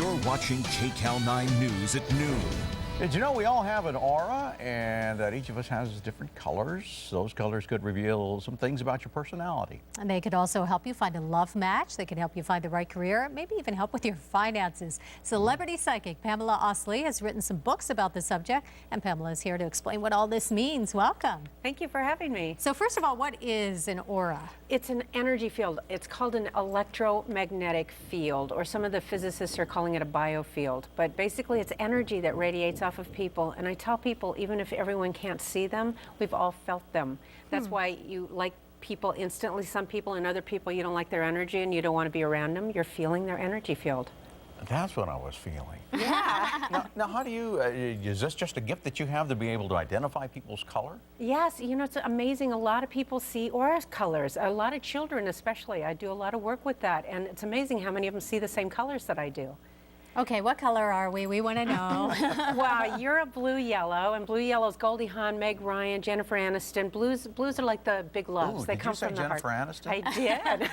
You're watching KCAL 9 News at noon. Did you know we all have an aura and that each of us has different colors? Those colors could reveal some things about your personality. And they could also help you find a love match. They can help you find the right career, maybe even help with your finances. Celebrity psychic Pamala Oslie has written some books about the subject, and Pamela is here to explain what all this means. Welcome. Thank you for having me. So first of all, what is an aura? It's an energy field. It's called an electromagnetic field, or some of the physicists are calling it a biofield. But basically, it's energy that radiates off of people. And I tell people, even if everyone can't see them, we've all felt them. That's why you like people instantly. Some people and other people, you don't like their energy and you don't want to be around them. You're feeling their energy field. That's what I was feeling. Yeah. Now how do you, is this just a gift that you have to be able to identify people's color? Yes, you know, it's amazing. A lot of people see aura colors, a lot of children especially. I do a lot of work with that, and it's amazing how many of them see the same colors that I do. Okay, what color are we? We want to know. Wow, you're a blue-yellow, and blue-yellow's Goldie Hawn, Meg Ryan, Jennifer Aniston. Blues are like the big loves. Ooh, they come from the Jennifer heart. Aniston? I did.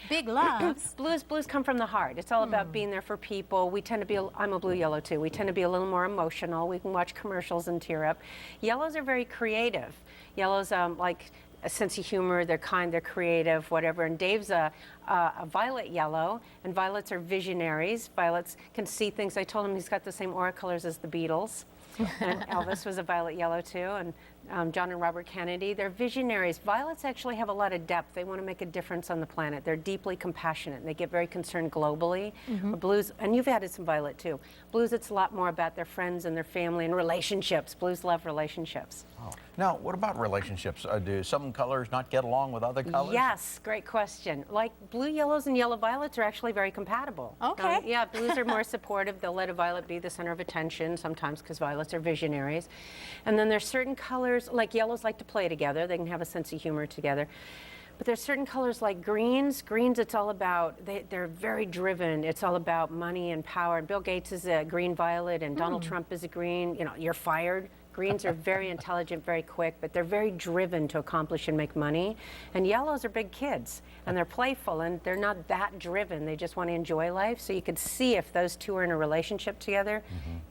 Big loves. Blues come from the heart. It's all about being there for people. We tend to be, I'm a blue-yellow too. We tend to be a little more emotional. We can watch commercials and tear up. Yellows are very creative. Yellows like a sense of humor, they're kind, they're creative, whatever. And Dave's a violet yellow, and violets are visionaries. Violets can see things. I told him he's got the same aura colors as the Beatles. And Elvis was a violet yellow too, and John and Robert Kennedy. They're visionaries. Violets actually have a lot of depth. They want to make a difference on the planet. They're deeply compassionate, and they get very concerned globally. Blues, and you've added some violet too. Blues, it's a lot more about their friends and their family and relationships. Blues love relationships. Oh. Now, what about relationships? Do some colors not get along with other colors? Yes, great question. Like blue yellows and yellow violets are actually very compatible. Okay. Yeah, blues are more supportive. They'll let a violet be the center of attention sometimes because violets are visionaries. And then there's certain colors, like yellows like to play together. They can have a sense of humor together. But there's certain colors like greens. Greens, it's all about, they're very driven. It's all about money and power. And Bill Gates is a green violet, and Donald Trump is a green. You know, you're fired. Greens are very intelligent, very quick, but they're very driven to accomplish and make money. And yellows are big kids, and they're playful, and they're not that driven. They just want to enjoy life. So you could see if those two are in a relationship together,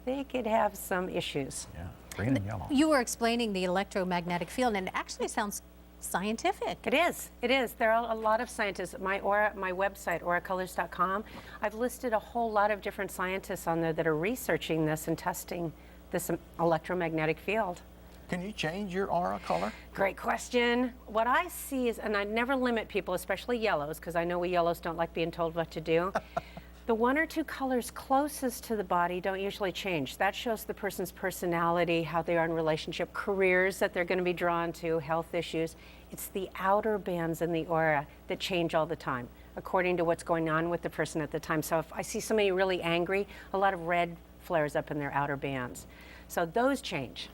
they could have some issues. Yeah, green and yellow. You were explaining the electromagnetic field, and it actually sounds scientific. It is. It is. There are a lot of scientists. My website, auracolors.com, I've listed a whole lot of different scientists on there that are researching this and testing this electromagnetic field. Can you change your aura color? Great question. What I see is, and I never limit people, especially yellows, because I know we yellows don't like being told what to do. The one or two colors closest to the body don't usually change. That shows the person's personality, how they are in relationship, careers that they're going to be drawn to, health issues. It's the outer bands in the aura that change all the time, according to what's going on with the person at the time. So if I see somebody really angry, a lot of red flares up in their outer bands. So those change.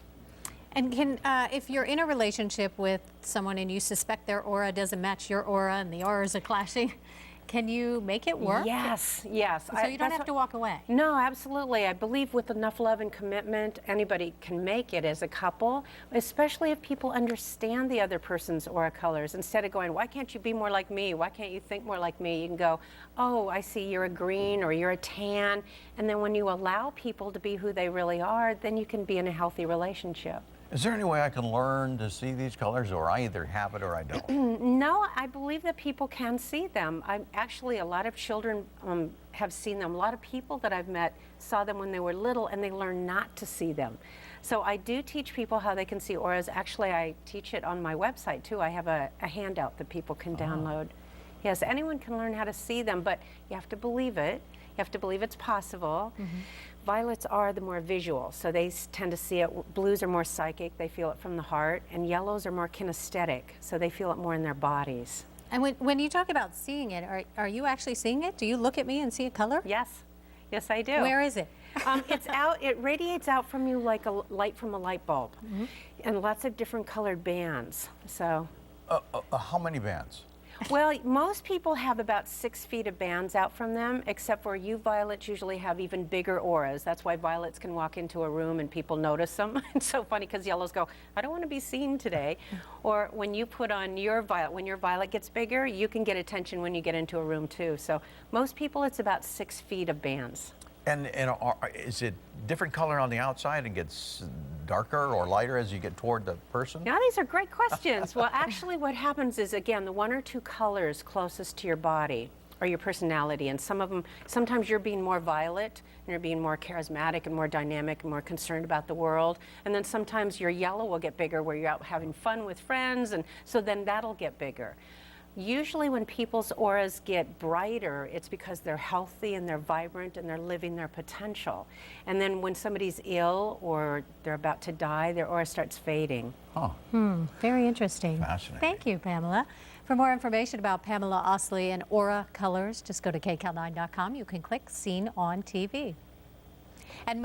And can, if you're in a relationship with someone and you suspect their aura doesn't match your aura and the auras are clashing, can you make it work? Yes, yes. So you don't have to walk away? No, absolutely. I believe with enough love and commitment, anybody can make it as a couple, especially if people understand the other person's aura colors. Instead of going, why can't you be more like me? Why can't you think more like me? You can go, oh, I see you're a green or you're a tan. And then when you allow people to be who they really are, then you can be in a healthy relationship. Is there any way I can learn to see these colors, or I either have it or I don't? No, I believe that people can see them. Actually, a lot of children have seen them. A lot of people that I've met saw them when they were little, and they learned not to see them. So I do teach people how they can see auras. Actually, I teach it on my website too. I have a handout that people can download. Yes, anyone can learn how to see them, but you have to believe it. You have to believe it's possible. Violets are the more visual, so they tend to see it. Blues are more psychic, they feel it from the heart, and yellows are more kinesthetic, so they feel it more in their bodies. And when you talk about seeing it, are you actually seeing it? Do you look at me and see a color? Yes, yes I do. Where is it? It's out, it radiates out from you like a light from a light bulb, and lots of different colored bands, so. How many bands? Well, most people have about 6 feet of bands out from them, except for you violets usually have even bigger auras. That's why violets can walk into a room and people notice them. It's so funny because yellows go, I don't want to be seen today. Or when you put on your violet, when your violet gets bigger, you can get attention when you get into a room too. So most people, it's about 6 feet of bands. And is it different color on the outside and gets darker or lighter as you get toward the person? Now, these are great questions. Well, actually, what happens is, again, the one or two colors closest to your body are your personality. And some of them, sometimes you're being more violet and you're being more charismatic and more dynamic and more concerned about the world. And then sometimes your yellow will get bigger where you're out having fun with friends. And so then that'll get bigger. Usually when people's auras get brighter, it's because they're healthy and they're vibrant and they're living their potential. And then when somebody's ill or they're about to die, their aura starts fading. Huh. Very interesting. Fascinating. Thank you, Pamela. For more information about Pamela Oslie and aura colors, just go to KCAL9.com. You can click Seen on TV. And